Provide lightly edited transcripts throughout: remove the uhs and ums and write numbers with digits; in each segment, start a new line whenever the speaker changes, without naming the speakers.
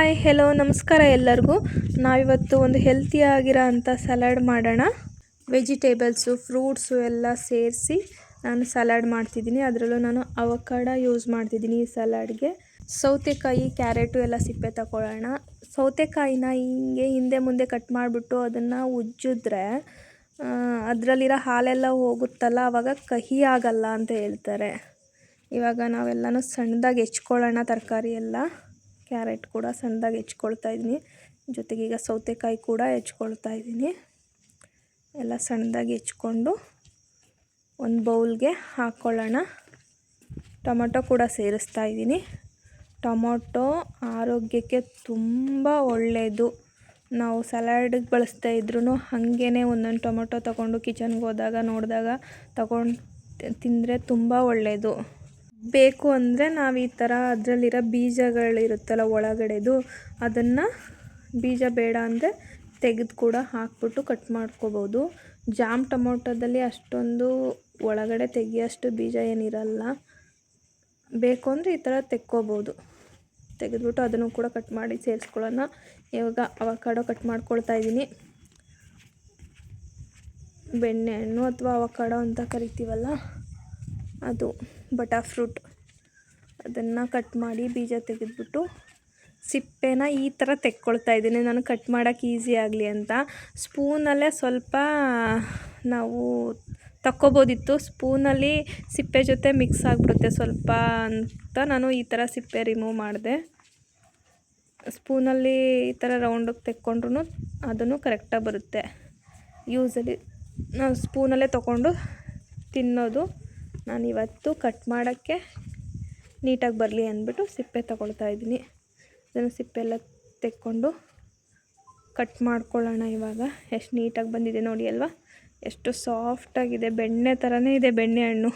Hi hello ನಮಸ್ಕಾರ ಎಲ್ಲರಿಗೂ. ನಾವಿವತ್ತು ಒಂದು ಹೆಲ್ತಿಯಾಗಿರೋ ಅಂಥ ಸಲಾಡ್ ಮಾಡೋಣ. ವೆಜಿಟೇಬಲ್ಸು ಫ್ರೂಟ್ಸು ಎಲ್ಲ ಸೇರಿಸಿ ನಾನು ಸಲಾಡ್ ಮಾಡ್ತಿದ್ದೀನಿ. ಅದರಲ್ಲೂ ನಾನು ಅವಕಾಡೋ ಯೂಸ್ ಮಾಡ್ತಿದ್ದೀನಿ ಈ ಸಲಾಡ್ಗೆ. ಸೌತೆಕಾಯಿ ಕ್ಯಾರೆಟು ಎಲ್ಲ ಸಿಪ್ಪೆ ತಗೊಳ್ಳೋಣ. ಸೌತೆಕಾಯಿನ ಹಿಂಗೆ ಹಿಂದೆ ಮುಂದೆ ಕಟ್ ಮಾಡಿಬಿಟ್ಟು ಅದನ್ನು ಉಜ್ಜಿದ್ರೆ ಅದರಲ್ಲಿರೋ ಹಾಲೆಲ್ಲ ಹೋಗುತ್ತಲ್ಲ, ಆವಾಗ ಕಹಿ ಆಗಲ್ಲ ಅಂತ ಹೇಳ್ತಾರೆ. ಇವಾಗ ನಾವೆಲ್ಲನೂ ಸಣ್ಣದಾಗಿ ಹೆಚ್ಕೊಳ್ಳೋಣ. ತರಕಾರಿ ಎಲ್ಲ ಕ್ಯಾರೆಟ್ ಕೂಡ ಸಣ್ಣದಾಗಿ ಹೆಚ್ಕೊಳ್ತಾ ಇದ್ದೀನಿ. ಜೊತೆಗೆ ಈಗ ಸೌತೆಕಾಯಿ ಕೂಡ ಹೆಚ್ಕೊಳ್ತಾ ಇದ್ದೀನಿ. ಎಲ್ಲ ಸಣ್ಣದಾಗಿ ಹೆಚ್ಕೊಂಡು ಒಂದು ಬೌಲ್ಗೆ ಹಾಕ್ಕೊಳ್ಳೋಣ. ಟೊಮೊಟೊ ಕೂಡ ಸೇರಿಸ್ತಾ ಇದ್ದೀನಿ. ಟೊಮೊಟೊ ಆರೋಗ್ಯಕ್ಕೆ ತುಂಬ ಒಳ್ಳೆಯದು. ನಾವು ಸಲಾಡಿಗೆ ಬಳಸ್ತಾ ಇದ್ರೂ ಹಾಗೇ ಒಂದೊಂದು ಟೊಮೊಟೊ ತೊಗೊಂಡು ಕಿಚನ್ಗೆ ಹೋದಾಗ ನೋಡಿದಾಗ ತೊಗೊಂಡು ತಿಂದರೆ ತುಂಬ ಒಳ್ಳೆಯದು. ಬೇಕು ಅಂದರೆ ನಾವು ಈ ಥರ ಅದರಲ್ಲಿರೋ ಬೀಜಗಳಿರುತ್ತಲ್ಲ ಒಳಗಡೆದು, ಅದನ್ನು ಬೀಜ ಬೇಡ ಅಂದರೆ ತೆಗೆದು ಕೂಡ ಹಾಕ್ಬಿಟ್ಟು ಕಟ್ ಮಾಡ್ಕೋಬೋದು. ಜಾಮ್ ಟೊಮೊಟೊದಲ್ಲಿ ಅಷ್ಟೊಂದು ಒಳಗಡೆ ತೆಗಿಯೋಷ್ಟು ಬೀಜ ಏನಿರಲ್ಲ. ಬೇಕು ಅಂದರೆ ಈ ಥರ ತೆಕ್ಕೋಬೋದು. ತೆಗೆದ್ಬಿಟ್ಟು ಅದನ್ನು ಕೂಡ ಕಟ್ ಮಾಡಿ ಸೇರಿಸ್ಕೊಳ್ಳೋಣ. ಇವಾಗ ಅವಕಾಡೋ ಕಟ್ ಮಾಡ್ಕೊಳ್ತಾ ಇದ್ದೀನಿ. ಬೆಣ್ಣೆಹಣ್ಣು ಅಥವಾ ಅವಕಾಡೋ ಅಂತ ಕರಿತೀವಲ್ಲ ಅದು, ಬಟರ್ ಫ್ರೂಟ್, ಅದನ್ನು ಕಟ್ ಮಾಡಿ ಬೀಜ ತೆಗೆದ್ಬಿಟ್ಟು ಸಿಪ್ಪೆನ ಈ ಥರ ತೆಕ್ಕೊಳ್ತಾ ಇದ್ದೀನಿ ನಾನು, ಕಟ್ ಮಾಡೋಕ್ಕೆ ಈಸಿ ಆಗಲಿ ಅಂತ. ಸ್ಪೂನಲ್ಲೇ ಸ್ವಲ್ಪ ನಾವು ತಕ್ಕೊಬೋದಿತ್ತು. ಸ್ಪೂನಲ್ಲಿ ಸಿಪ್ಪೆ ಜೊತೆ ಮಿಕ್ಸ್ ಆಗಿಬಿಡುತ್ತೆ ಸ್ವಲ್ಪ ಅಂತ ನಾನು ಈ ಥರ ಸಿಪ್ಪೆ ರಿಮೂವ್ ಮಾಡಿದೆ. ಸ್ಪೂನಲ್ಲಿ ಈ ಥರ ರೌಂಡಿಗೆ ತೆಕ್ಕೊಂಡ್ರೂ ಅದನ್ನು ಕರೆಕ್ಟಾಗಿ ಬರುತ್ತೆ. ಯೂಸಲಿ ನಾವು ಸ್ಪೂನಲ್ಲೇ ತೊಗೊಂಡು ತಿನ್ನೋದು. ನಾನಿವತ್ತು ಕಟ್ ಮಾಡೋಕ್ಕೆ ನೀಟಾಗಿ ಬರಲಿ ಅಂದ್ಬಿಟ್ಟು ಸಿಪ್ಪೆ ತಗೊಳ್ತಾ ಇದ್ದೀನಿ. ಅದನ್ನು ಸಿಪ್ಪೆ ಎಲ್ಲ ತೆಕ್ಕೊಂಡು ಕಟ್ ಮಾಡ್ಕೊಳ್ಳೋಣ. ಇವಾಗ ಎಷ್ಟು ನೀಟಾಗಿ ಬಂದಿದೆ ನೋಡಿ ಅಲ್ವಾ, ಎಷ್ಟು ಸಾಫ್ಟಾಗಿದೆ, ಬೆಣ್ಣೆ ಥರನೇ ಇದೆ ಬೆಣ್ಣೆಹಣ್ಣು.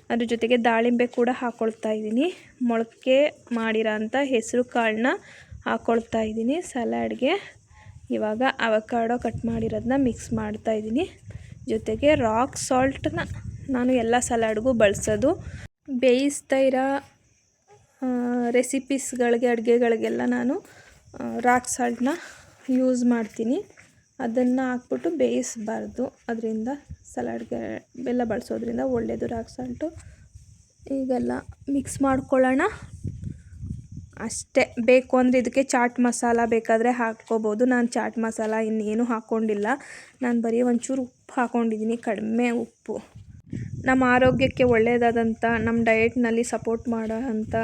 ಅದ್ರ ಜೊತೆಗೆ ದಾಳಿಂಬೆ ಕೂಡ ಹಾಕ್ಕೊಳ್ತಾ ಇದ್ದೀನಿ. ಮೊಳಕೆ ಮಾಡಿರೋ ಅಂಥ ಹೆಸರು ಕಾಳನ್ನ ಹಾಕ್ಕೊಳ್ತಾ ಇದ್ದೀನಿ ಸಲಾಡ್ಗೆ. ಇವಾಗ ಅವಕಾಡೋ ಕಟ್ ಮಾಡಿರೋದನ್ನ ಮಿಕ್ಸ್ ಮಾಡ್ತಾ ಇದ್ದೀನಿ. ಜೊತೆಗೆ ರಾಕ್ ಸಾಲ್ಟನ್ನ ನಾನು ಎಲ್ಲ ಸಲಾಡ್ಗೂ ಬಳಸೋದು. ಬೇಯಿಸ್ತಾ ಇರೋ ರೆಸಿಪೀಸ್ಗಳಿಗೆ, ಅಡುಗೆಗಳಿಗೆಲ್ಲ ನಾನು ರಾಕ್ ಸಾಲ್ಟನ್ನ ಯೂಸ್ ಮಾಡ್ತೀನಿ. ಅದನ್ನು ಹಾಕ್ಬಿಟ್ಟು ಬೇಯಿಸಬಾರ್ದು. ಅದರಿಂದ ಸಲಾಡ್ಗೆ ಎಲ್ಲ ಬಳಸೋದ್ರಿಂದ ಒಳ್ಳೆಯದು ರಾಕ್ ಸಾಲ್ಟು. ಈಗೆಲ್ಲ ಮಿಕ್ಸ್ ಮಾಡ್ಕೊಳ್ಳೋಣ ಅಷ್ಟೇ. ಬೇಕು ಅಂದರೆ ಇದಕ್ಕೆ ಚಾಟ್ ಮಸಾಲ ಬೇಕಾದರೆ ಹಾಕ್ಕೋಬೋದು. ನಾನು ಚಾಟ್ ಮಸಾಲ ಇನ್ನೇನು ಹಾಕ್ಕೊಂಡಿಲ್ಲ. ನಾನು ಬರೀ ಒಂಚೂರು ಉಪ್ಪು ಹಾಕ್ಕೊಂಡಿದ್ದೀನಿ, ಕಡಿಮೆ ಉಪ್ಪು. ನಮ್ಮ ಆರೋಗ್ಯಕ್ಕೆ ಒಳ್ಳೆಯದಾದಂಥ, ನಮ್ಮ ಡಯೆಟ್ನಲ್ಲಿ ಸಪೋರ್ಟ್ ಮಾಡೋ ಅಂಥ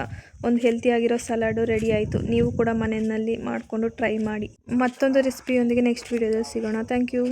ಒಂದು ಹೆಲ್ತಿಯಾಗಿರೋ ಸಲಾಡು ರೆಡಿ ಆಯಿತು. ನೀವು ಕೂಡ ಮನೆಯಲ್ಲಿ ಮಾಡಿಕೊಂಡು ಟ್ರೈ ಮಾಡಿ. ಮತ್ತೊಂದು ರೆಸಿಪಿಯೊಂದಿಗೆ ನೆಕ್ಸ್ಟ್ ವೀಡಿಯೋದಲ್ಲಿ ಸಿಗೋಣ. Thank you.